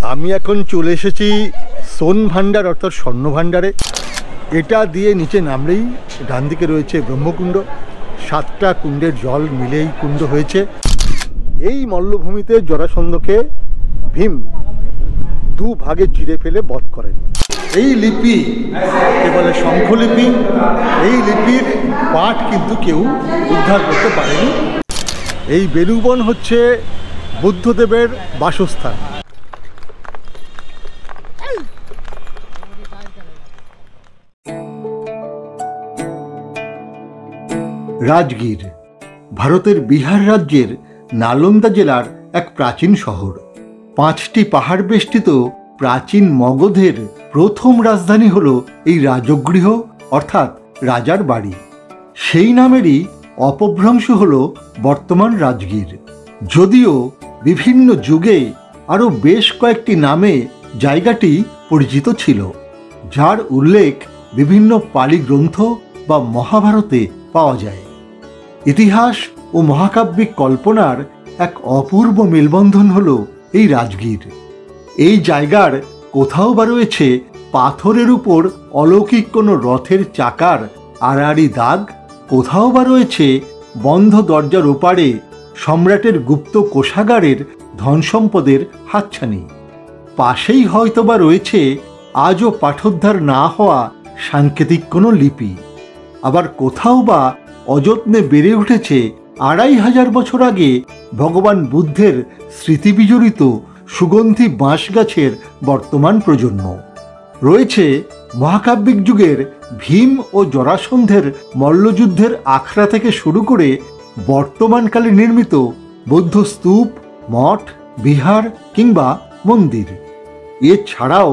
আমি এখন চলে এসেছি সোন ভান্ডার অর্থাৎ স্বর্ণ ভান্ডারে। এটা দিয়ে নিচে নামলেই ডান দিকে রয়েছে ব্রহ্মকুণ্ড। 7টা কুণ্ডের জল মিলেই কুণ্ড হয়েছে। এই মল্লভূমিতে জরাসন্ধকে ভীম 2 ভাগে চিরে ফেলে বধ করেন। এই লিপি বলে শঙ্খলিপি। এই লিপির পাঠ কিন্তু কেউ উদ্ধার করতে পারেনি। এই বেণুবন হচ্ছে বুদ্ধদেবের বাসস্থান। রাজগীর ভারতের বিহার রাজ্যের নালন্দা জেলার এক প্রাচীন শহর। 5টি পাহাড় বেষ্টিত প্রাচীন মগধের প্রথম রাজধানী হল এই রাজগৃহ অর্থাৎ রাজার বাড়ি। সেই নামেরই অপভ্রংশ হল বর্তমান রাজগীর। যদিও বিভিন্ন যুগে আরও বেশ কয়েকটি নামে জায়গাটি পরিচিত ছিল, যার উল্লেখ বিভিন্ন পালি গ্রন্থ বা মহাভারতে পাওয়া যায়। ইতিহাস ও মহাকাব্যিক কল্পনার এক অপূর্ব মেলবন্ধন হল এই রাজগীর। এই জায়গার কোথাও বা রয়েছে পাথরের উপর অলৌকিক কোনো রথের চাকার আড়াআড়ি দাগ, কোথাও বা রয়েছে বন্ধ দরজার ওপারে সম্রাটের গুপ্ত কোষাগারের ধনসম্পদের হাতছানি। পাশেই হয়তোবা রয়েছে আজও পাঠোদ্ধার না হওয়া সাংকেতিক কোনো লিপি। আবার কোথাও বা অযত্নে বেড়ে উঠেছে 2500 বছর আগে ভগবান বুদ্ধের স্মৃতিবিজড়িত সুগন্ধি বাঁশ গাছের বর্তমান প্রজন্ম। রয়েছে মহাকাব্যিক যুগের ভীম ও জরাসন্ধের মল্লযুদ্ধের আখড়া থেকে শুরু করে বর্তমানকালে নির্মিত বৌদ্ধ স্তূপ, মঠ, বিহার কিংবা মন্দির। এছাড়াও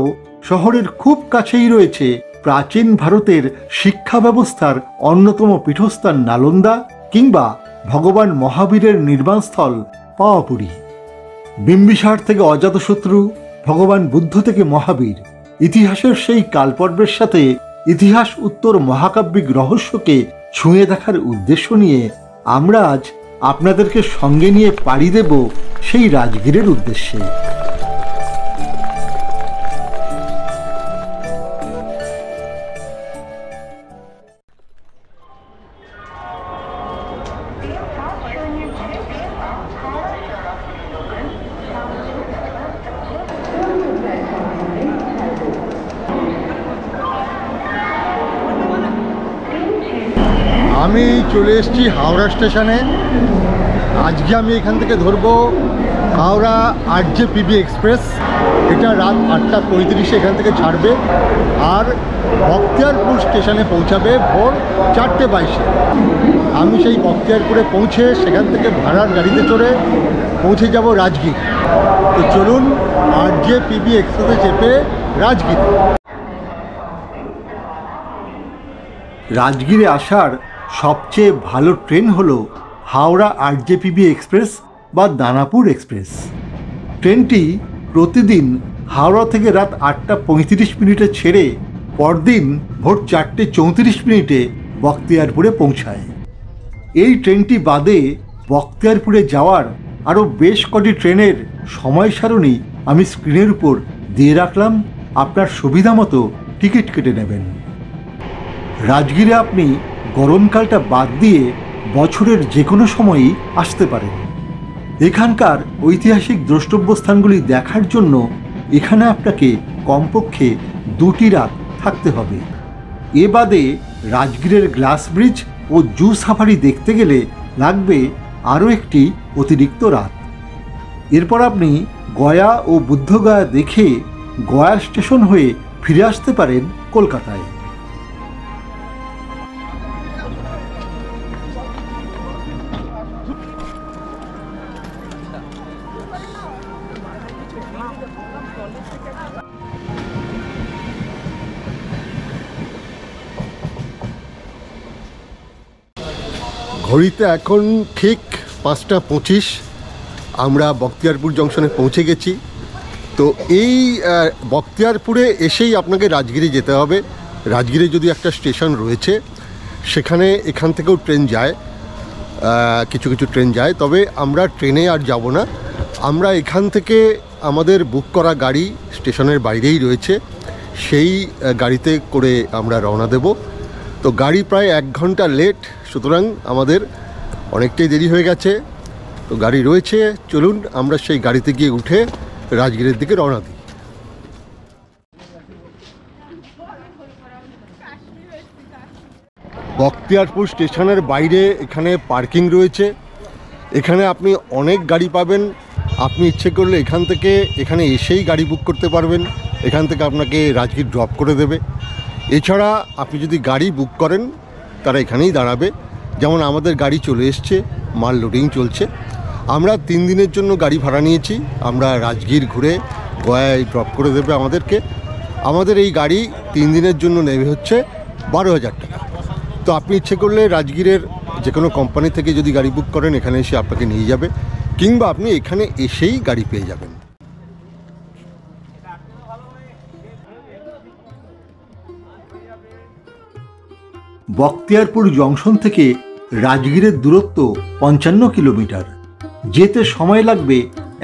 শহরের খুব কাছেই রয়েছে প্রাচীন ভারতের শিক্ষা ব্যবস্থার অন্যতম পীঠস্থান নালন্দা কিংবা ভগবান মহাবীরের নির্বাণস্থল পাওয়াপুরী। বিম্বিসার থেকে অজাতশত্রু, ভগবান বুদ্ধ থেকে মহাবীর, ইতিহাসের সেই কালপর্বের সাথে ইতিহাস উত্তর মহাকাব্যিক রহস্যকে ছুঁয়ে দেখার উদ্দেশ্য নিয়ে আমরা আজ আপনাদেরকে সঙ্গে নিয়ে পাড়ি দেব সেই রাজগীরের উদ্দেশ্যে। আমি চলে এসেছি হাওড়া স্টেশনে। আজকে আমি এখান থেকে ধরবো হাওড়া RJPB এক্সপ্রেস। এটা রাত 8:35 এখান থেকে ছাড়বে আর বখতিয়ারপুর স্টেশনে পৌঁছাবে ভোর 4:22। আমি সেই বখতিয়ারপুরে পৌঁছে সেখান থেকে ভাড়ার গাড়িতে চড়ে পৌঁছে যাব রাজগীর। তো চলুন RJPB এক্সপ্রেসে চেপে রাজগীর। রাজগীরে আসার সবচেয়ে ভালো ট্রেন হলো হাওড়া RJPB এক্সপ্রেস বা দানাপুর এক্সপ্রেস। ট্রেনটি প্রতিদিন হাওড়া থেকে রাত 8:35 ছেড়ে পরদিন ভোর 4:34 বখতিয়ারপুরে পৌঁছায়। এই ট্রেনটি বাদে বখতিয়ারপুরে যাওয়ার আরও বেশ কটি ট্রেনের সময় সারণী আমি স্ক্রিনের উপর দিয়ে রাখলাম। আপনার সুবিধা মতো টিকিট কেটে নেবেন। রাজগীরে আপনি গরমকালটা বাদ দিয়ে বছরের যে কোনো সময়ই আসতে পারেন। এখানকার ঐতিহাসিক দ্রষ্টব্য স্থানগুলি দেখার জন্য এখানে আপনাকে কমপক্ষে 2টি রাত থাকতে হবে। এ বাদে রাজগীরের গ্লাস ব্রিজ ও জু সাফারি দেখতে গেলে লাগবে আরও একটি অতিরিক্ত রাত। এরপর আপনি গয়া ও বুদ্ধগয়া দেখে গয়া স্টেশন হয়ে ফিরে আসতে পারেন কলকাতায়। ঘড়িতে এখন ঠিক 5:25। আমরা বখতিয়ারপুর জংশনে পৌঁছে গেছি। তো এই বখতিয়ারপুরে এসেই আপনাকে রাজগীরে যেতে হবে। রাজগীরে যদি একটা স্টেশন রয়েছে সেখানে এখান থেকেও ট্রেন যায়, কিছু কিছু ট্রেন যায়। তবে আমরা ট্রেনে আর যাব না, আমরা এখান থেকে আমাদের বুক করা গাড়ি স্টেশনের বাইরেই রয়েছে, সেই গাড়িতে করে আমরা রওনা দেব। তো গাড়ি প্রায় 1 ঘন্টা লেট, সুতরাং আমাদের অনেকটাই দেরি হয়ে গেছে। তো গাড়ি রয়েছে, চলুন আমরা সেই গাড়িতে গিয়ে উঠে রাজগীরের দিকে রওনা দিই। বখতিয়ারপুর স্টেশনের বাইরে এখানে পার্কিং রয়েছে, এখানে আপনি অনেক গাড়ি পাবেন। আপনি ইচ্ছে করলে এখান থেকে এখানে এসেই গাড়ি বুক করতে পারবেন, এখান থেকে আপনাকে রাজগীর ড্রপ করে দেবে। এছাড়া আপনি যদি গাড়ি বুক করেন তারা এখানেই দাঁড়াবে, যেমন আমাদের গাড়ি চলে এসছে, মাল লোডিং চলছে। আমরা 3 দিনের জন্য গাড়ি ভাড়া নিয়েছি, আমরা রাজগীর ঘুরে গয়ায় ড্রপ করে দেবে আমাদেরকে। আমাদের এই গাড়ি 3 দিনের জন্য নেবে হচ্ছে 12,000 টাকা। তো আপনি ইচ্ছে করলে রাজগীরের যে কোনো কোম্পানি থেকে যদি গাড়ি বুক করেন এখানে এসে আপনাকে নিয়ে যাবে, কিংবা আপনি এখানে এসেই গাড়ি পেয়ে যাবেন। বখতিয়ারপুর জংশন থেকে রাজগীরের দূরত্ব 55 কিলোমিটার, যেতে সময় লাগবে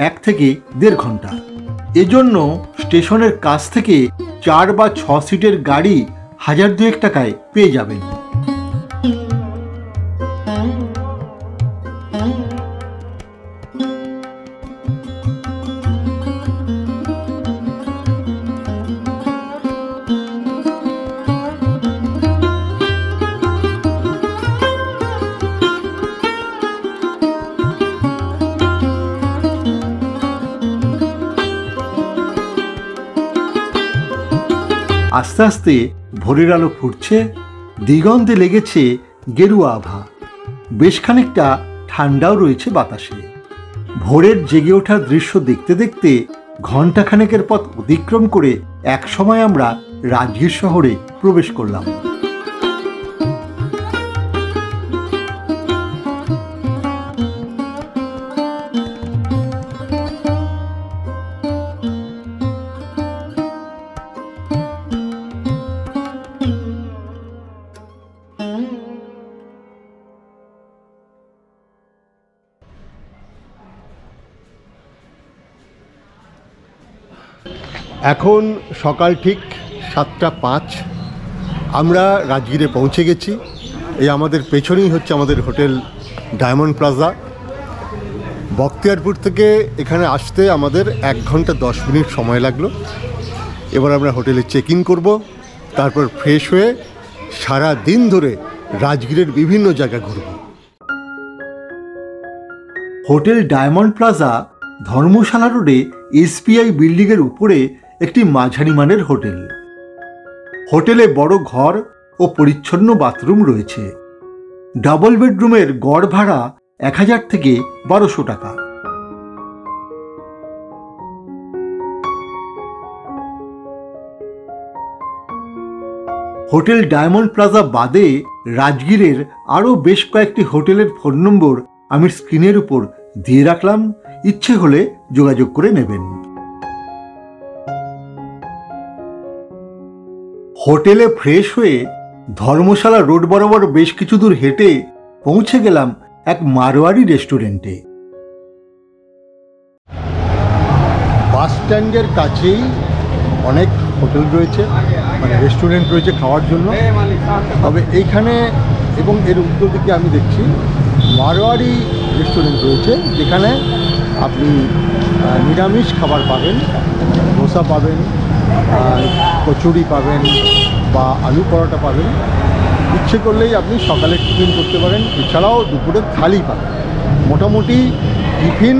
1 থেকে 1.5 ঘন্টা। এজন্য স্টেশনের কাছ থেকে 4 বা 6 সিটের গাড়ি 1000-2 টাকায় পেয়ে যাবেন। আস্তে আস্তে ভোরের আলো ফুটছে, দিগন্তে লেগেছে গেরুয়া আভা, বেশ খানিকটা ঠান্ডাও রয়েছে বাতাসে। ভোরের জেগে ওঠার দৃশ্য দেখতে দেখতে ঘণ্টাখানেকের পথ অতিক্রম করে একসময় আমরা রাজগীর শহরে প্রবেশ করলাম। এখন সকাল ঠিক 7:05, আমরা রাজগীরে পৌঁছে গেছি। এই আমাদের পেছনেই হচ্ছে আমাদের হোটেল ডায়মন্ড প্লাজা। বখতিয়ারপুর থেকে এখানে আসতে আমাদের 1 ঘন্টা 10 মিনিট সময় লাগলো। এবার আমরা হোটেলে চেক ইন করবো, তারপর ফ্রেশ হয়ে সারা দিন ধরে রাজগীরের বিভিন্ন জায়গা ঘুরব। হোটেল ডায়মন্ড প্লাজা ধর্মশালা রোডে SBI বিল্ডিংয়ের উপরে একটি মাঝারি মানের হোটেল। হোটেলে বড় ঘর ও পরিচ্ছন্ন বাথরুম রয়েছে। ডাবল বেডরুমের গড় ভাড়া 1000 থেকে 1200 টাকা। হোটেল ডায়মন্ড প্লাজা বাদে রাজগীরের আরও বেশ কয়েকটি হোটেলের ফোন নম্বর আমি স্ক্রিনের উপর দিয়ে রাখলাম, ইচ্ছে হলে যোগাযোগ করে নেবেন। হোটেলে ফ্রেশ হয়ে ধর্মশালা রোড বরাবর বেশ কিছু দূর হেঁটে পৌঁছে গেলাম এক মারোয়ারি রেস্টুরেন্টে। বাস স্ট্যান্ডের কাছেই অনেক হোটেল রয়েছে, মানে রেস্টুরেন্ট রয়েছে খাওয়ার জন্য। তবে এইখানে এবং এর উত্তর দিকে আমি দেখছি মারোয়ারি রেস্টুরেন্ট রয়েছে, যেখানে আপনি নিরামিষ খাবার পাবেন, ধোসা পাবেন, কচুরি পাবেন বা আলু পরোটা পাবেন। ইচ্ছে করলেই আপনি সকালে টিফিন করতে পারেন, এছাড়াও দুপুরের থালি পাবেন। মোটামুটি টিফিন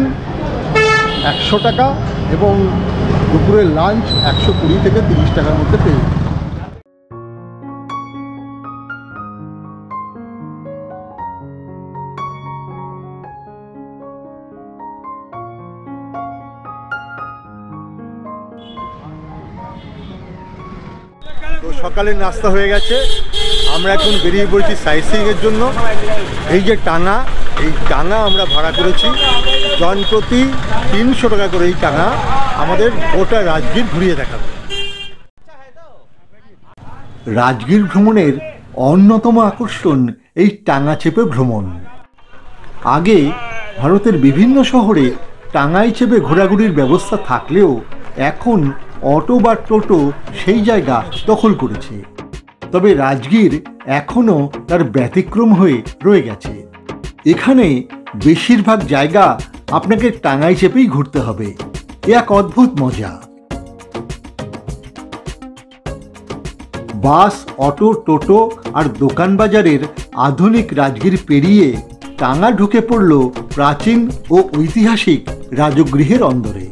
100 টাকা এবং দুপুরের লাঞ্চ 120 থেকে 30 টাকার মধ্যে পেয়ে যাবেন। তো সকালের নাস্তা হয়ে গেছে, আমরা এখন বেরিয়ে পড়েছি সাইট সিইংয়ের জন্য। এই যে টানা, এই টানা আমরা ভাড়া করেছি জন প্রতি 300 টাকা করে। এই টানা আমাদের গোটা রাজগীর ঘুরিয়ে দেখাবে। রাজগীর ভ্রমণের অন্যতম আকর্ষণ এই টানা চেপে ভ্রমণ। আগে ভারতের বিভিন্ন শহরে টাঙায় চেপে ঘোরাঘুরির ব্যবস্থা থাকলেও এখন অটো বা টোটো সেই জায়গা দখল করেছে। তবে রাজগীর এখনও তার ব্যতিক্রম হয়ে রয়ে গেছে। এখানে বেশিরভাগ জায়গা আপনাকে টাঙায় চেপেই ঘুরতে হবে। এক অদ্ভুত মজা। বাস, অটো, টোটো আর দোকান বাজারের আধুনিক রাজগীর পেরিয়ে টাঙা ঢুকে পড়ল প্রাচীন ও ঐতিহাসিক রাজগৃহের অন্দরে।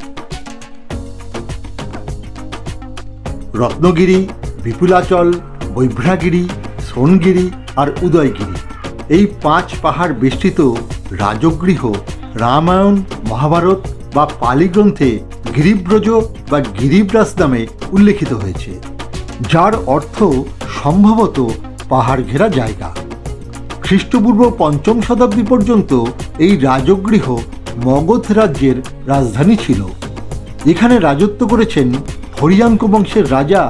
রত্নগিরি, বিপুলাচল, বৈভ্রাগিরি, সোনগিরি আর উদয়গিরি, এই 5 পাহাড় বেষ্টিত রাজগৃহ রামায়ণ, মহাভারত বা পালি গ্রন্থে গিরিব্রজ বা গিরিব্রাজ নামে উল্লেখিত হয়েছে, যার অর্থ সম্ভবত পাহাড় ঘেরা জায়গা। খ্রিস্টপূর্ব 5ম শতাব্দী পর্যন্ত এই রাজগৃহ মগধ রাজ্যের রাজধানী ছিল। এখানে রাজত্ব করেছেন হরিয়াঙ্ক বংশের রাজা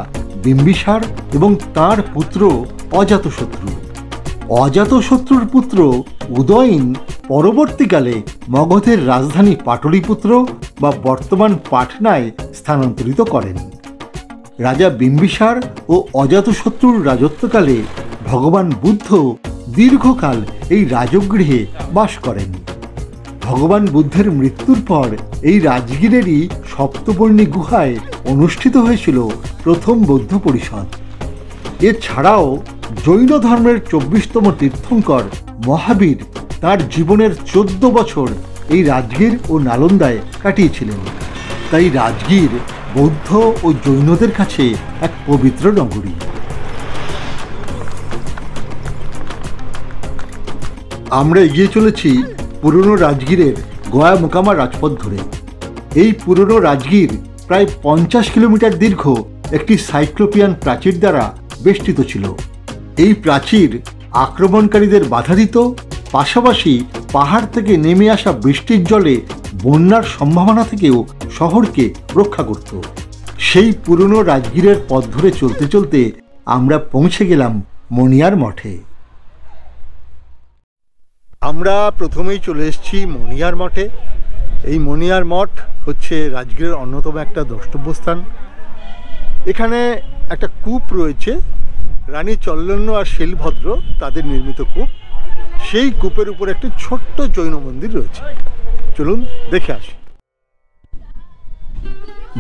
বিম্বিসার এবং তাঁর পুত্র অজাতশত্রু। অজাতশত্রুর পুত্র উদয়ন পরবর্তীকালে মগধের রাজধানী পাটলিপুত্র বা বর্তমান পাটনায় স্থানান্তরিত করেন। রাজা বিম্বিসার ও অজাতশত্রুর রাজত্বকালে ভগবান বুদ্ধ দীর্ঘকাল এই রাজগৃহে বাস করেন। ভগবান বুদ্ধের মৃত্যুর পর এই রাজগীরেরই সপ্তবর্ণী গুহায় অনুষ্ঠিত হয়েছিল প্রথম বৌদ্ধ পরিষদ। এছাড়াও জৈন ধর্মের 24তম তীর্থঙ্কর মহাবীর তার জীবনের 14 বছর এই রাজগীর ও নালন্দায় কাটিয়েছিলেন। তাই রাজগীর বৌদ্ধ ও জৈনদের কাছে এক পবিত্র নগরী। আমরা এগিয়ে চলেছি পুরনো রাজগীরের গয়া মোকামা রাজপথ ধরে। এই পুরনো রাজগীর প্রায় 50 কিলোমিটার দীর্ঘ একটি সাইক্লোপিয়ান প্রাচীর দ্বারা বেষ্টিত ছিল। এই প্রাচীর আক্রমণকারীদের বাধা দিত, পাশাপাশি পাহাড় থেকে নেমে আসা বৃষ্টির জলে বন্যার সম্ভাবনা থেকেও শহরকে রক্ষা করত। সেই পুরনো রাজগীরের পথ ধরে চলতে চলতে আমরা পৌঁছে গেলাম মণিয়ার মঠে। আমরা প্রথমেই চলে এসেছি মণিয়ার মঠে। এই মণিয়ার মঠ হচ্ছে রাজগীরের অন্যতম একটা দ্রষ্টব্য স্থান। এখানে একটা কূপ রয়েছে, রানী চল্লন্য আর শিলভদ্র তাদের নির্মিত কূপ। সেই কূপের উপর একটি ছোট্ট জৈন মন্দির রয়েছে। চলুন দেখে আসি।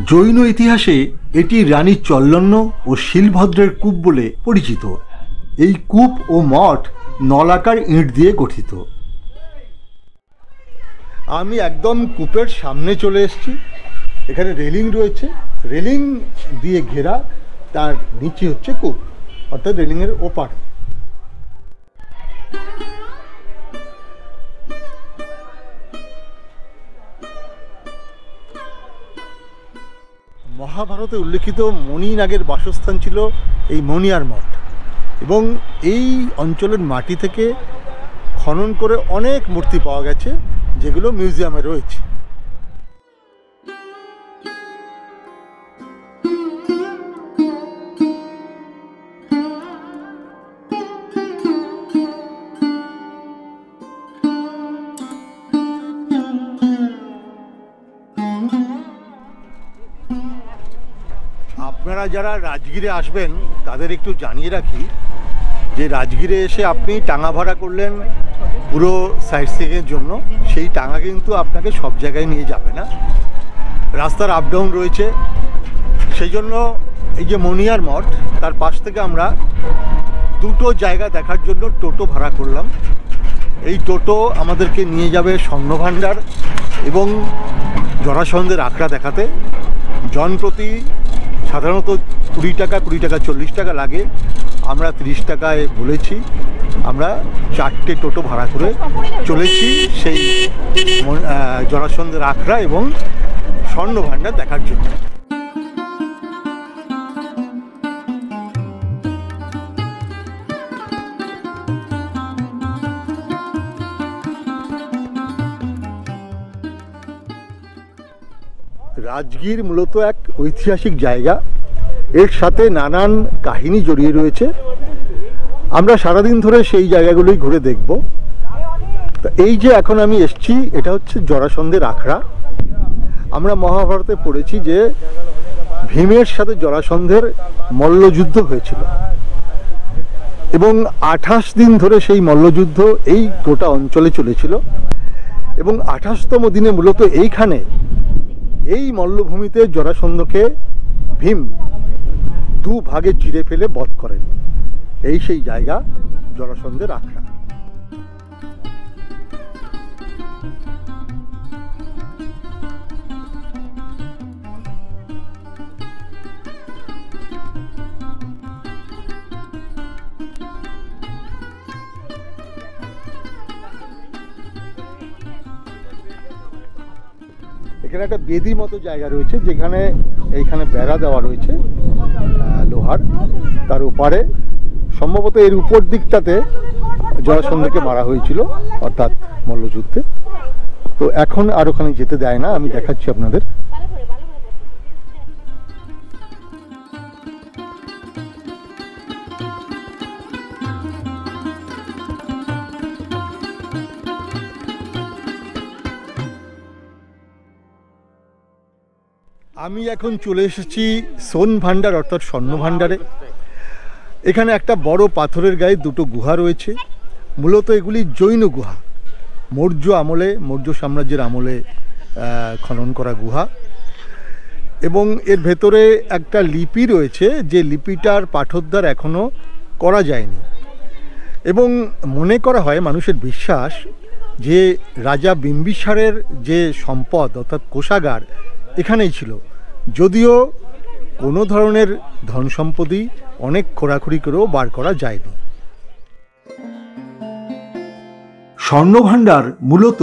জৈন ইতিহাসে এটি রানী চল্লন্য ও শিলভদ্রের কূপ বলে পরিচিত। এই কূপ ও মঠ নলাকার ইট দিয়ে গঠিত। আমি একদম কূপের সামনে চলে এসেছি। এখানে রেলিং রয়েছে, রেলিং দিয়ে ঘেরা, তার নিচে হচ্ছে কূপ, অর্থাৎ রেলিংয়ের ওপার। মহাভারতে উল্লেখিত মণি নাগের বাসস্থান ছিল এই মণিয়ার মঠ, এবং এই অঞ্চলের মাটি থেকে খনন করে অনেক মূর্তি পাওয়া গেছে, যেগুলো মিউজিয়ামে রয়েছে। আপনারা যারা রাজগীরে আসবেন তাদের একটু জানিয়ে রাখি যে রাজগীরে এসে আপনি টাঙা ভাড়া করলেন পুরো সাইট সিইংয়ের জন্য, সেই টাঙা কিন্তু আপনাকে সব জায়গায় নিয়ে যাবে না, রাস্তার আপ ডাউন রয়েছে। সেই জন্য এই যে মণিয়ার মঠ, তার পাশ থেকে আমরা দুটো জায়গা দেখার জন্য টোটো ভাড়া করলাম। এই টোটো আমাদেরকে নিয়ে যাবে স্বর্ণভাণ্ডার এবং জরাসন্ধের আখড়া দেখাতে। জনপ্রতি সাধারণত 20 টাকা, 20 টাকা 40 টাকা লাগে। আমরা 30 টাকায় বলেছি। আমরা 4টে টোটো ভাড়া করে চলেছি সেই জরাসন্ধের আখড়া এবং স্বর্ণভাণ্ডার দেখার জন্য। রাজগীর মূলত এক ঐতিহাসিক জায়গা, এর সাথে নানান কাহিনী জড়িয়ে রয়েছে। আমরা সারাদিন ধরে সেই জায়গাগুলোই ঘুরে দেখব। এই যে এখন আমি এসছি, এটা হচ্ছে জরাসন্ধের আখড়া। আমরা মহাভারতে পড়েছি যে ভীমের সাথে জরাসন্ধের মল্লযুদ্ধ হয়েছিল এবং 28 দিন ধরে সেই মল্লযুদ্ধ এই গোটা অঞ্চলে চলেছিল এবং 28তম দিনে মূলত এইখানে এই মল্লভূমিতে জরাসন্ধকে ভীম দু ভাগে চিড়ে ফেলে বধ করেন। এই সেই জায়গা জরাসন্ধের আখড়া। এখানে একটা বেদির মতো জায়গা রয়েছে যেখানে এইখানে বেড়া দেওয়া রয়েছে লোহার, তার ওপারে সম্ভবত এর উপর দিকটাতে জরাসন্ধকে মারা হয়েছিল অর্থাৎ মল্লযুদ্ধে। তো এখন আর ওখানে যেতে দেয় না, আমি দেখাচ্ছি আপনাদের। আমি এখন চলে এসেছি সোন ভান্ডার অর্থাৎ স্বর্ণ ভান্ডারে। এখানে একটা বড় পাথরের গায়ে দুটো গুহা রয়েছে। মূলত এগুলি জৈন গুহা, মৌর্য সাম্রাজ্যের আমলে খনন করা গুহা এবং এর ভেতরে একটা লিপি রয়েছে যে লিপিটার পাঠোদ্ধার এখনও করা যায়নি এবং মনে করা হয়, মানুষের বিশ্বাস, যে রাজা বিম্বিসারের যে সম্পদ অর্থাৎ কোষাগার এখানেই ছিল, যদিও কোনো ধরনের ধন সম্পত্তি অনেক খোঁড়াখুড়ি করেও বার করা যায়নি। স্বর্ণভাণ্ডার মূলত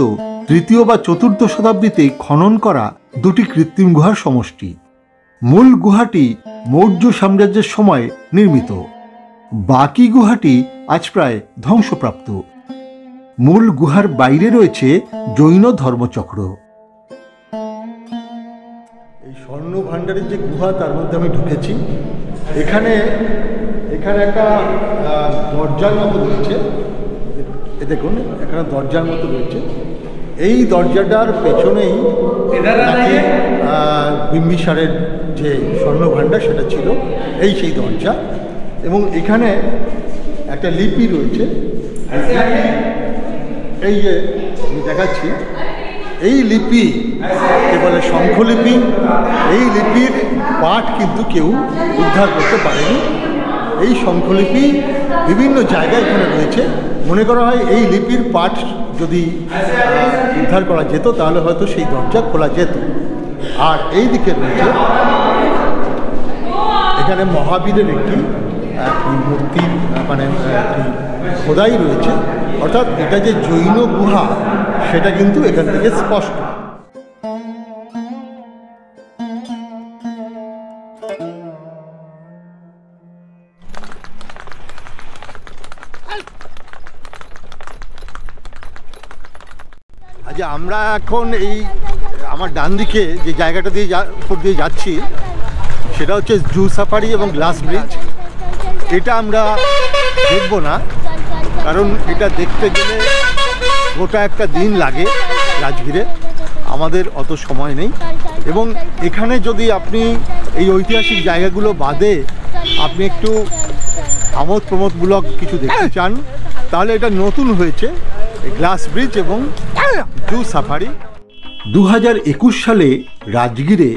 তৃতীয় বা চতুর্থ শতাব্দীতে খনন করা দুটি কৃত্রিম গুহার সমষ্টি। মূল গুহাটি মৌর্য সাম্রাজ্যের সময় নির্মিত, বাকি গুহাটি আজ প্রায় ধ্বংসপ্রাপ্ত। মূল গুহার বাইরে রয়েছে জৈন ধর্মচক্র। এই স্বর্ণ ভাণ্ডারের যে গুহা তার মধ্যে আমি ঢুকেছি। এখানে একটা দরজার মতো রয়েছে, দেখুন এখানে দরজার মতো রয়েছে। এই দরজাটার পেছনেই বিম্বিসারের যে স্বর্ণ ভাণ্ডার সেটা ছিল, এই সেই দরজা। এবং এখানে একটা লিপি রয়েছে, এই যে আমি দেখাচ্ছি, এই লিপি বলে শঙ্খলিপি। এই লিপির পাঠ কিন্তু কেউ উদ্ধার করতে পারেনি। এই শঙ্খলিপি বিভিন্ন জায়গায় এখানে রয়েছে। মনে করা হয় এই লিপির পাঠ যদি উদ্ধার করা যেত তাহলে হয়তো সেই দরজা খোলা যেত। আর এই দিকে রয়েছে এখানে মহাবীরের একটি মূর্তি, মানে খোদাই রয়েছে, অর্থাৎ এটা যে জৈন গুহা সেটা কিন্তু এখান থেকে স্পষ্ট। আচ্ছা, আমরা এখন এই আমার ডান দিকে যে জায়গাটা দিয়ে উপর দিয়ে যাচ্ছি সেটা হচ্ছে জু সাফারি এবং গ্লাস ব্রিজ। এটা আমরা দেখব না, কারণ এটা দেখতে গেলে গোটা একটা দিন লাগে রাজগীরে, আমাদের অত সময় নেই। এবং এখানে যদি আপনি এই ঐতিহাসিক জায়গাগুলো বাদে আপনি একটু আমোদ প্রমোদমূলক কিছু দেখতে চান তাহলে এটা নতুন হয়েছে, গ্লাস ব্রিজ এবং জু সাফারি। 2021 সালে রাজগীরে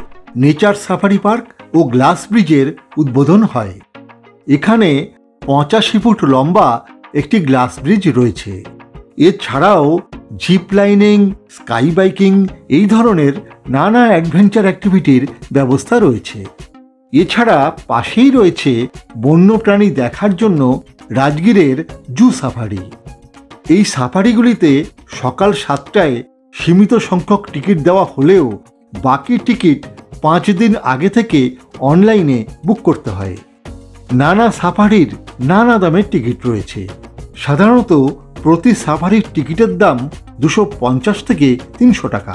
নেচার সাফারি পার্ক ও গ্লাস ব্রিজের উদ্বোধন হয়। এখানে 85 ফুট লম্বা একটি গ্লাস ব্রিজ রয়েছে। এছাড়াও জিপ লাইনিং, স্কাই বাইকিং এই ধরনের নানা অ্যাডভেঞ্চার অ্যাক্টিভিটির ব্যবস্থা রয়েছে। এছাড়া পাশেই রয়েছে বন্যপ্রাণী দেখার জন্য রাজগীরের জু সাফারি। এই সাফারিগুলিতে সকাল 7টায় সীমিত সংখ্যক টিকিট দেওয়া হলেও বাকি টিকিট 5 দিন আগে থেকে অনলাইনে বুক করতে হয়। নানা সাফারির নানা দামের টিকিট রয়েছে। সাধারণত প্রতি সাফারির টিকিটের দাম 250 থেকে 300 টাকা।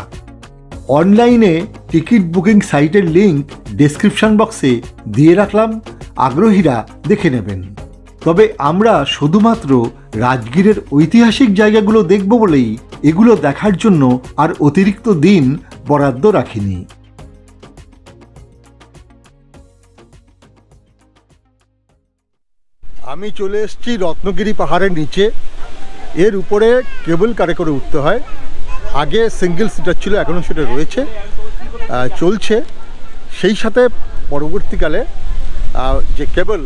অনলাইনে টিকিট বুকিং সাইটের লিঙ্ক ডেসক্রিপশন বক্সে দিয়ে রাখলাম, আগ্রহীরা দেখে নেবেন। তবে আমরা শুধুমাত্র রাজগীরের ঐতিহাসিক জায়গাগুলো দেখব বলেই এগুলো দেখার জন্য আর অতিরিক্ত দিন বরাদ্দ রাখিনি। আমি চলে এসেছি রত্নগিরি পাহাড়ের নিচে। এর উপরে কেবল কারে করে উঠতে হয়। আগে সিঙ্গেল সিটার ছিল, এখনও সেটা রয়েছে, চলছে। সেই সাথে পরবর্তীকালে যে কেবল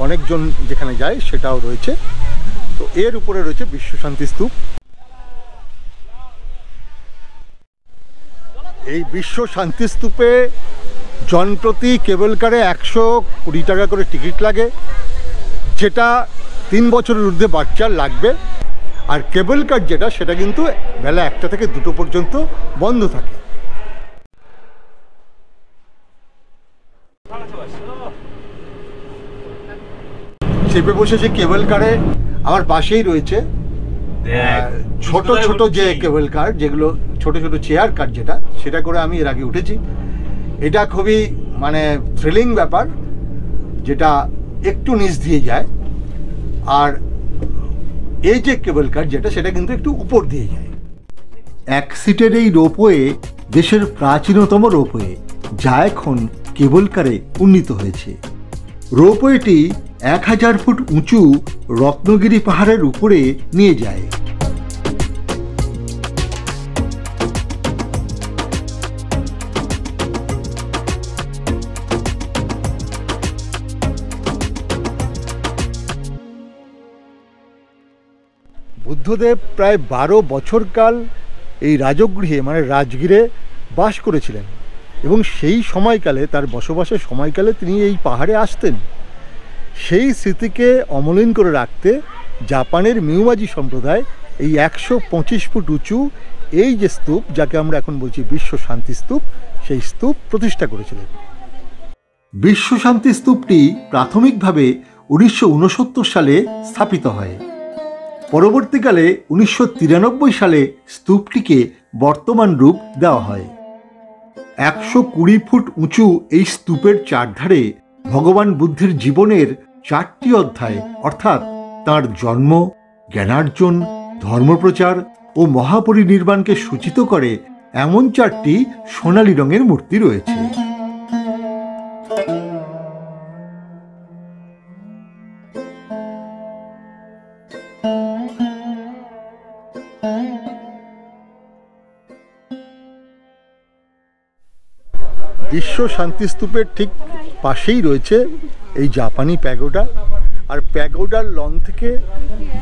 অনেকজন যেখানে যায় সেটাও রয়েছে। তো এর উপরে রয়েছে বিশ্বশান্তি স্তূপ। এই বিশ্ব শান্তি স্তূপে জনপ্রতি কেবল কারে 120 টাকা করে টিকিট লাগে, যেটা 3 বছরের ঊর্ধ্বে বাচ্চার লাগবে। আর কেবল কার যেটা, সেটা কিন্তু বেলা 1টা থেকে 2টো পর্যন্ত বন্ধ থাকে। চেপে বসেছে কেবল কারে। আমার পাশেই রয়েছে ছোট ছোট যে কেবল কার, যেগুলো ছোট ছোট চেয়ার কার, সেটা করে আমি এর আগে উঠেছি। এটা খুবই মানে থ্রিলিং ব্যাপার, যেটা একটু নিচ দিয়ে যায়। আর এই যে কেবল কার সেটা কিন্তু একটু উপর দিয়ে যায়। 1 সিটের এই রোপওয়ে দেশের প্রাচীনতম রোপওয়ে, যা এখন কেবল কারে উন্নীত হয়েছে। রোপওয়েটি 1000 ফুট উঁচু রত্নগিরি পাহাড়ের উপরে নিয়ে যায়। বুদ্ধদেব প্রায় 12 বছরকাল এই রাজগৃহে মানে রাজগিরে বাস করেছিলেন, এবং সেই সময়কালে, তার বসবাসের সময়কালে তিনি এই পাহাড়ে আসতেন। সেই স্মৃতিকে অমলিন করে রাখতে জাপানের মিউমাজি সম্প্রদায় এই 125 ফুট উঁচু এই যে স্তূপ, যাকে আমরা এখন বলছি বিশ্ব শান্তি স্তূপ, সেই স্তূপ প্রতিষ্ঠা করেছিলেন। বিশ্ব শান্তি স্তূপটি প্রাথমিকভাবে 1969 সালে স্থাপিত হয়। পরবর্তীকালে 1993 সালে স্তূপটিকে বর্তমান রূপ দেওয়া হয়। 120 ফুট উঁচু এই স্তূপের চারধারে ভগবান বুদ্ধের জীবনের 4টি অধ্যায়, অর্থাৎ তাঁর জন্ম, জ্ঞানার্জন, ধর্মপ্রচার ও মহাপরিনির্বাণকে সূচিত করে এমন 4টি সোনালী রঙের মূর্তি রয়েছে। বিশ্ব শান্তি স্তূপের ঠিক পাশেই রয়েছে এই জাপানি প্যাগোডা। আর প্যাগোডার লন থেকে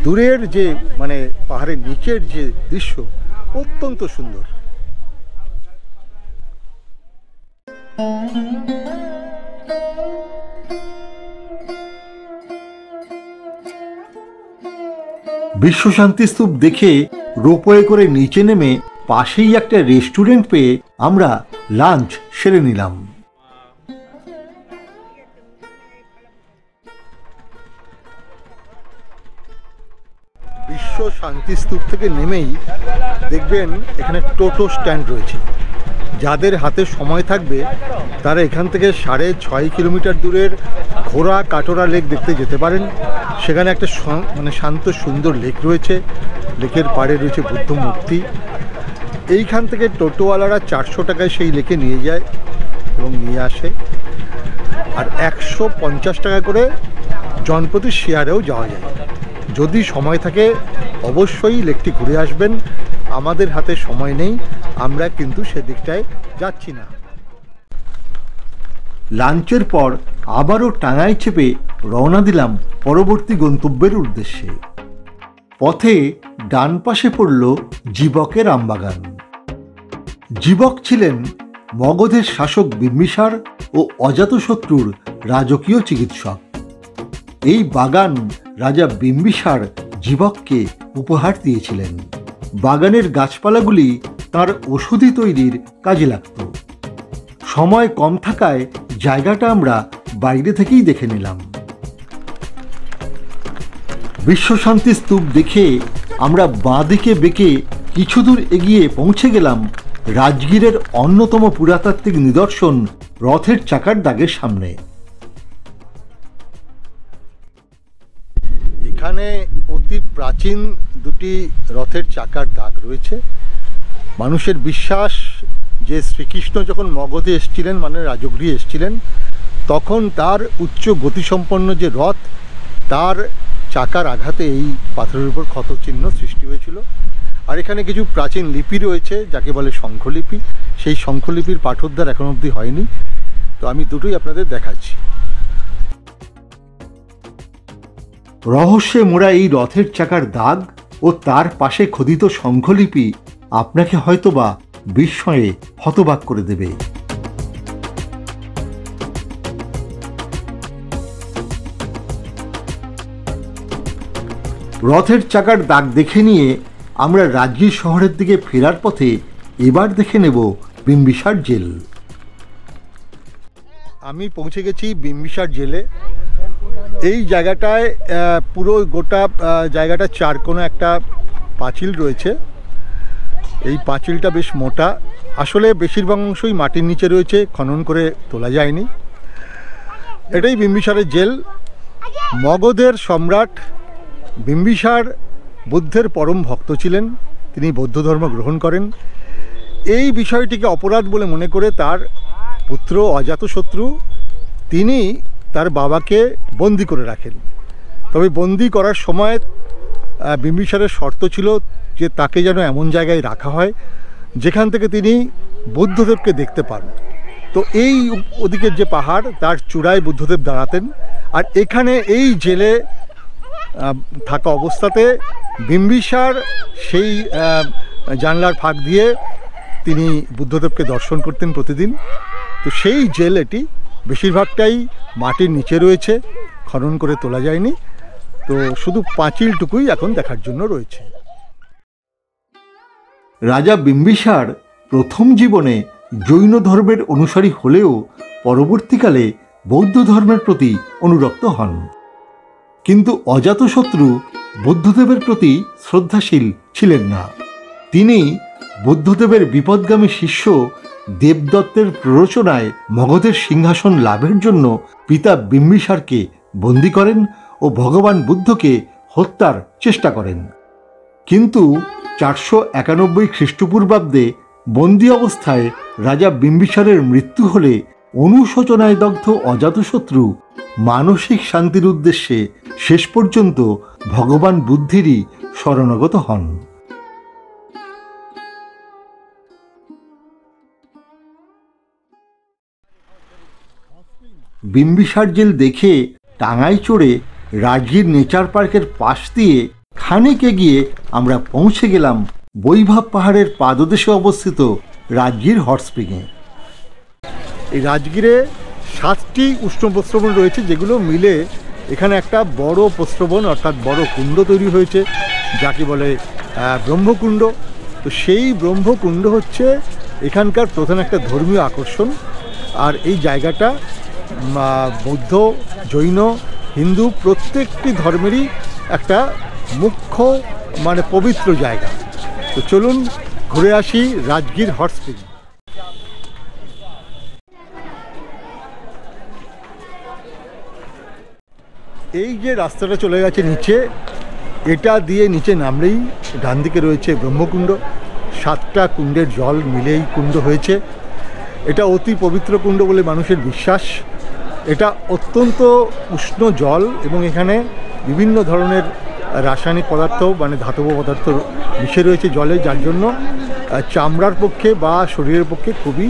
দূরের যে মানে পাহাড়ের নিচের যে দৃশ্য অত্যন্ত সুন্দর। বিশ্ব শান্তি স্তূপ দেখে রোপওয়ে করে নিচে নেমে পাশেই একটা রেস্টুরেন্ট পেয়ে আমরা লাঞ্চ সেরে নিলাম। বিশ্ব শান্তি স্তূপ থেকে নেমেই দেখবেন এখানে টোটো স্ট্যান্ড রয়েছে। যাদের হাতে সময় থাকবে তারা এখান থেকে 6.5 কিলোমিটার দূরের ঘোড়া কাটোরা লেক দেখতে যেতে পারেন। সেখানে একটা মানে শান্ত সুন্দর লেক রয়েছে। লেকের পাড়ে রয়েছে বুদ্ধ মূর্তি। এইখান থেকে টোটোওয়ালারা 400 টাকায় সেই লেকে নিয়ে যায় এবং নিয়ে আসে। আর 150 টাকা করে জনপ্রতি শেয়ারেও যাওয়া যায়। যদি সময় থাকে অবশ্যই লেকটি ঘুরে আসবেন। আমাদের হাতে সময় নেই, আমরা কিন্তু সেদিকটায় যাচ্ছি না। লাঞ্চের পর আবারও টাঙায় চেপে রওনা দিলাম পরবর্তী গন্তব্যের উদ্দেশ্যে। পথে ডান পাশে পড়ল জীবকের আমবাগান। জীবক ছিলেন মগধের শাসক বিম্বিসার ও অজাতশত্রুর রাজকীয় চিকিৎসক। এই বাগান রাজা বিম্বিসার জীবককে উপহার দিয়েছিলেন। বাগানের গাছপালাগুলি তার ওষুধি তৈরির কাজে লাগত। সময় কম থাকায় জায়গাটা আমরা বাইরে থেকেই দেখে নিলাম। বিশ্বশান্তি স্তূপ দেখে আমরা বাঁ দিকে বেঁকে কিছু দূর এগিয়ে পৌঁছে গেলাম রাজগীরের অন্যতম পুরাতাত্ত্বিক নিদর্শন রথের চাকার দাগের সামনে। এখানে অতি প্রাচীন দুটি রথের চাকার দাগ রয়েছে। মানুষের বিশ্বাস যে শ্রীকৃষ্ণ যখন মগধে এসেছিলেন, মানে রাজগৃহে এসেছিলেন, তখন তার উচ্চ গতিসম্পন্ন যে রথ, তার চাকার আঘাতে এই পাথরের উপর ক্ষত চিহ্ন সৃষ্টি হয়েছিল। আর এখানে কিছু প্রাচীন লিপি রয়েছে যাকে বলে শঙ্খলিপি। সেই শঙ্খলিপির পাঠোদ্ধার এখন অবধি হয়নি, তো আমি দুটোই আপনাদের দেখাচ্ছি। রহস্যে মোড়া এই রথের চাকার দাগ ও তার পাশে খোদিত শঙ্খলিপি আপনাকে হয়তোবা বিস্ময়ে হতবাক করে দেবে। রথের চাকার দাগ দেখে নিয়ে আমরা রাজগীর শহরের দিকে ফেরার পথে এবার দেখে নেব বিম্বিসার জেল। আমি পৌঁছে গেছি বিম্বিসার জেলে। এই জায়গাটায় পুরো গোটা জায়গাটা চারকোণে একটা পাঁচিল রয়েছে। এই পাঁচিলটা বেশ মোটা, আসলে বেশিরভাগ অংশই মাটির নিচে রয়েছে, খনন করে তোলা যায়নি। এটাই বিম্বিসারের জেল। মগধের সম্রাট বিম্বিসার বুদ্ধের পরম ভক্ত ছিলেন, তিনি বৌদ্ধ ধর্ম গ্রহণ করেন। এই বিষয়টিকে অপরাধ বলে মনে করে তার পুত্র অজাতশত্রু তিনি তার বাবাকে বন্দি করে রাখেন। তবে বন্দি করার সময় বিম্বিসারের শর্ত ছিল যে তাকে যেন এমন জায়গায় রাখা হয় যেখান থেকে তিনি বুদ্ধদেবকে দেখতে পান। তো এই ওদিকের যে পাহাড় তার চূড়ায় বুদ্ধদেব দাঁড়াতেন, আর এখানে এই জেলে থাকা অবস্থাতে বিম্বিসার সেই জানলার ফাঁক দিয়ে তিনি বুদ্ধদেবকে দর্শন করতেন প্রতিদিন। তো সেই জেল এটি বেশিরভাগটাই মাটির নিচে রয়েছে, খনন করে তোলা যায়নি। তো শুধু পাঁচিলটুকুই এখন দেখার জন্য রয়েছে। রাজা বিম্বিসার প্রথম জীবনে জৈন ধর্মের অনুসারী হলেও পরবর্তীকালে বৌদ্ধ ধর্মের প্রতি অনুরক্ত হন। কিন্তু অজাতশত্রু বুদ্ধদেবের প্রতি শ্রদ্ধাশীল ছিলেন না। তিনি বুদ্ধদেবের বিপদগামী শিষ্য দেবদত্তের প্ররোচনায় মগধের সিংহাসন লাভের জন্য পিতা বিম্বিসারকে বন্দী করেন ও ভগবান বুদ্ধকে হত্যার চেষ্টা করেন। কিন্তু 491 খ্রিস্টপূর্বাব্দে বন্দী অবস্থায় রাজা বিম্বিসারের মৃত্যু হলে অনুশোচনায় দগ্ধ অজাতশত্রু মানসিক শান্তির উদ্দেশ্যে শেষ পর্যন্ত ভগবান বুদ্ধেরই শরণাগত হন। বিম্বিসার জেল দেখে টাঙায় চড়ে রাজগীর নেচার পার্কের পাশ দিয়ে খানিক এগিয়ে আমরা পৌঁছে গেলাম বৈভাব পাহাড়ের পাদদেশে অবস্থিত রাজগীর হট স্প্রিংয়ে। এই রাজগীরে 7টি উষ্ণ প্রস্রবণ রয়েছে, যেগুলো মিলে এখানে একটা বড় প্রস্রবণ অর্থাৎ বড় কুণ্ড তৈরি হয়েছে যাকে বলে ব্রহ্মকুণ্ড। তো সেই ব্রহ্মকুণ্ড হচ্ছে এখানকার প্রধান একটা ধর্মীয় আকর্ষণ। আর এই জায়গাটা বৌদ্ধ, জৈন, হিন্দু প্রত্যেকটি ধর্মেরই একটা মুখ্য পবিত্র জায়গা। তো চলুন ঘুরে আসি রাজগীর হট স্প্রিং। এই যে রাস্তাটা চলে গেছে নিচে, এটা দিয়ে নিচে নামলেই ডান দিকে রয়েছে ব্রহ্মকুণ্ড। 7টা কুণ্ডের জল মিলেই কুণ্ড হয়েছে। এটা অতি পবিত্র কুণ্ড বলে মানুষের বিশ্বাস। এটা অত্যন্ত উষ্ণ জল এবং এখানে বিভিন্ন ধরনের রাসায়নিক পদার্থ ধাতব পদার্থ মিশে রয়েছে জলে, যার জন্য চামড়ার পক্ষে বা শরীরের পক্ষে খুবই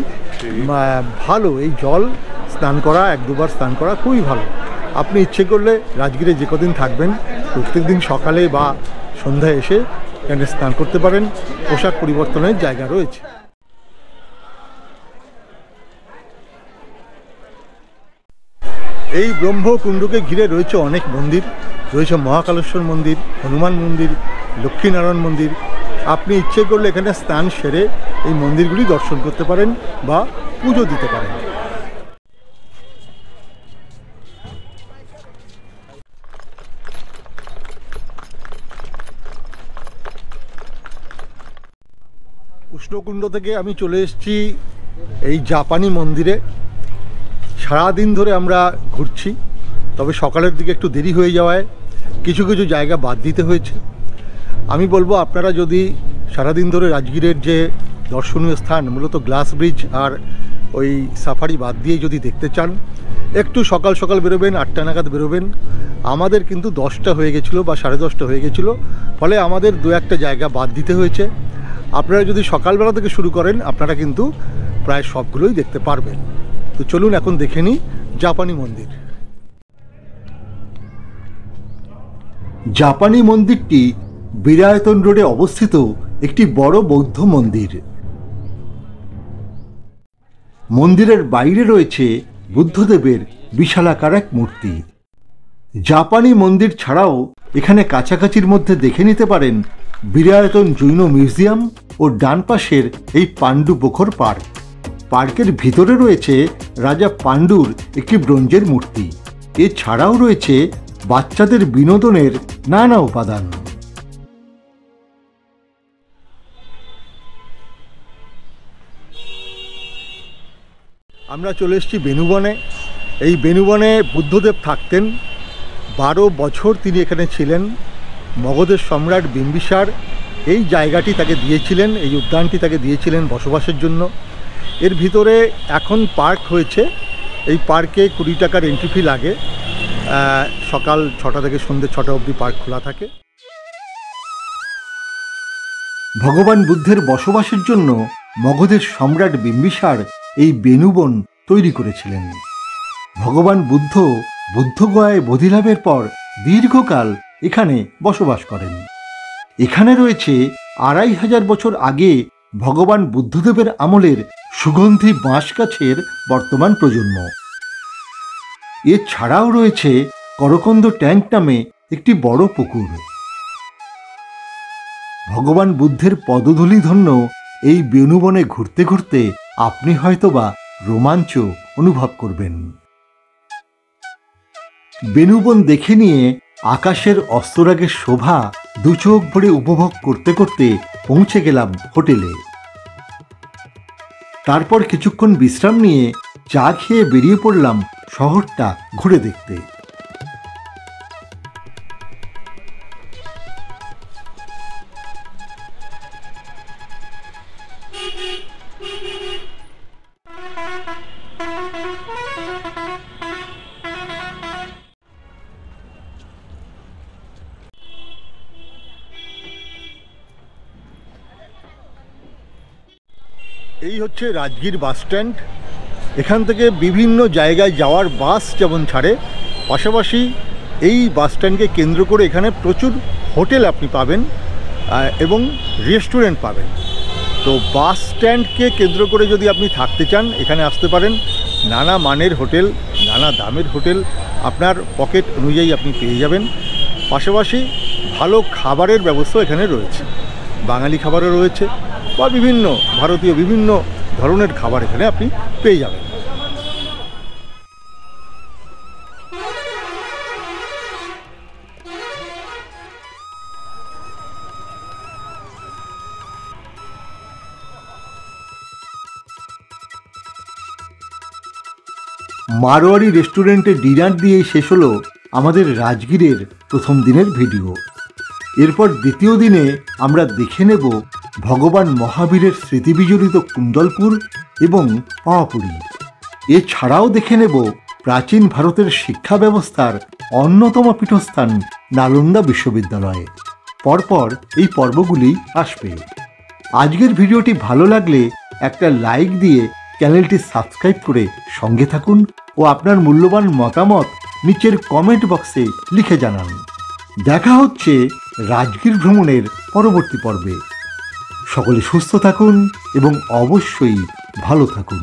ভালো। এই জল স্নান করা, 1-2 বার স্নান করা খুবই ভালো। আপনি ইচ্ছে করলে রাজগীরে যে কদিন থাকবেন প্রত্যেক দিন সকালে বা সন্ধ্যায় এসে এখানে স্নান করতে পারেন। পোশাক পরিবর্তনের জায়গা রয়েছে। এই ব্রহ্মকুণ্ডকে ঘিরে রয়েছে অনেক মন্দির, রয়েছে মহাকালেশ্বর মন্দির, হনুমান মন্দির, লক্ষ্মীনারায়ণ মন্দির। আপনি ইচ্ছে করলে এখানে স্নান সেরে এই মন্দিরগুলি দর্শন করতে পারেন বা পুজো দিতে পারেন। উষ্ণকুণ্ড থেকে আমি চলে এসেছি এই জাপানি মন্দিরে। সারাদিন ধরে আমরা ঘুরছি, তবে সকালের দিকে একটু দেরি হয়ে যাওয়ায় কিছু কিছু জায়গা বাদ দিতে হয়েছে। আমি বলবো আপনারা যদি সারাদিন ধরে রাজগীরের যে দর্শনীয় স্থান মূলত গ্লাস ব্রিজ আর ওই সাফারি বাদ দিয়ে যদি দেখতে চান, একটু সকাল সকাল বেরোবেন, 8টা নাগাদ বেরোবেন। আমাদের কিন্তু 10টা হয়ে গেছিলো বা 10:30 হয়ে গেছিলো, ফলে আমাদের 2-1টা জায়গা বাদ দিতে হয়েছে। আপনারা যদি সকালবেলা থেকে শুরু করেন আপনারা কিন্তু প্রায় সবগুলোই দেখতে পারবেন। তো চলুন এখন দেখে নিই জাপানি মন্দির। জাপানি মন্দিরটি বিরায়তন রোডে অবস্থিত একটি বড় বৌদ্ধ মন্দির। মন্দিরের বাইরে রয়েছে বুদ্ধদেবের বিশালাকার এক মূর্তি। জাপানি মন্দির ছাড়াও এখানে কাছাকাছির মধ্যে দেখে নিতে পারেন বিরায়তন জৈন মিউজিয়াম ও ডান পাশের এই পাণ্ডু পোখর পার্ক। পার্কের ভিতরে রয়েছে রাজা পাণ্ডুর একটি ব্রোঞ্জের মূর্তি। এছাড়াও রয়েছে বাচ্চাদের বিনোদনের নানা উপাদান। আমরা চলে এসেছি বেনুবনে। এই বেনুবনে বুদ্ধদেব থাকতেন। 12 বছর তিনি এখানে ছিলেন। মগধের সম্রাট বিম্বিসার এই জায়গাটি তাকে দিয়েছিলেন, এই উদ্যানটি তাকে দিয়েছিলেন বসবাসের জন্য। এর ভিতরে এখন পার্ক হয়েছে। এই পার্কে 20 টাকার এন্ট্রি ফি লাগে। সকাল 6টা থেকে সন্ধ্যে 6টা অবধি পার্ক খোলা থাকে। ভগবান বুদ্ধের বসবাসের জন্য মগধের সম্রাট বিম্বিসার এই বেনুবন তৈরি করেছিলেন। ভগবান বুদ্ধ বুদ্ধগয়ায় বোধিলাভের পর দীর্ঘকাল এখানে বসবাস করেন। এখানে রয়েছে 2500 বছর আগে ভগবান বুদ্ধদেবের আমলের সুগন্ধি বাঁশ গাছের বর্তমান প্রজন্ম। এছাড়াও রয়েছে করকন্দ ট্যাঙ্ক নামে একটি বড় পুকুর। ভগবান বুদ্ধের পদধূলি ধন্য এই বেনুবনে ঘুরতে ঘুরতে আপনি হয়তোবা রোমাঞ্চ অনুভব করবেন। বেনুবন দেখে নিয়ে আকাশের অস্তরাগের শোভা দুচোখ ভরে উপভোগ করতে করতে পৌঁছে গেলাম হোটেলে। তারপর কিছুক্ষণ বিশ্রাম নিয়ে চা খেয়ে বেরিয়ে পড়লাম শহরটা ঘুরে দেখতে। এই হচ্ছে রাজগীর বাস স্ট্যান্ড। এখান থেকে বিভিন্ন জায়গায় যাওয়ার বাস যেমন ছাড়ে, পাশাপাশি এই বাস স্ট্যান্ডকে কেন্দ্র করে এখানে প্রচুর হোটেল আপনি পাবেন এবং রেস্টুরেন্ট পাবেন। তো বাস স্ট্যান্ডকে কেন্দ্র করে যদি আপনি থাকতে চান এখানে আসতে পারেন। নানা মানের হোটেল, নানা দামের হোটেল আপনার পকেট অনুযায়ী আপনি পেয়ে যাবেন। পাশাপাশি ভালো খাবারের ব্যবস্থা এখানে রয়েছে। বাঙালি খাবারও রয়েছে বা বিভিন্ন ভারতীয় বিভিন্ন ধরনের খাবার এখানে আপনি পেয়ে যাবেন। মারোয়ারি রেস্টুরেন্টে ডিনার দিয়েই শেষ হলো আমাদের রাজগীরের প্রথম দিনের ভিডিও। এরপর দ্বিতীয় দিনে আমরা দেখে নেব ভগবান মহাবীরের স্মৃতিবিজড়িত কুণ্ডলপুর এবং পাওয়াপুরী। এছাড়াও দেখে নেব প্রাচীন ভারতের শিক্ষা ব্যবস্থার অন্যতম পীঠস্থান নালন্দা বিশ্ববিদ্যালয়ে। পরপর এই পর্বগুলি আসবে। আজকের ভিডিওটি ভালো লাগলে একটা লাইক দিয়ে চ্যানেলটি সাবস্ক্রাইব করে সঙ্গে থাকুন ও আপনার মূল্যবান মতামত নিচের কমেন্ট বক্সে লিখে জানান। দেখা হচ্ছে রাজগীর ভ্রমণের পরবর্তী পর্বে। সকলে সুস্থ থাকুন এবং অবশ্যই ভালো থাকুন।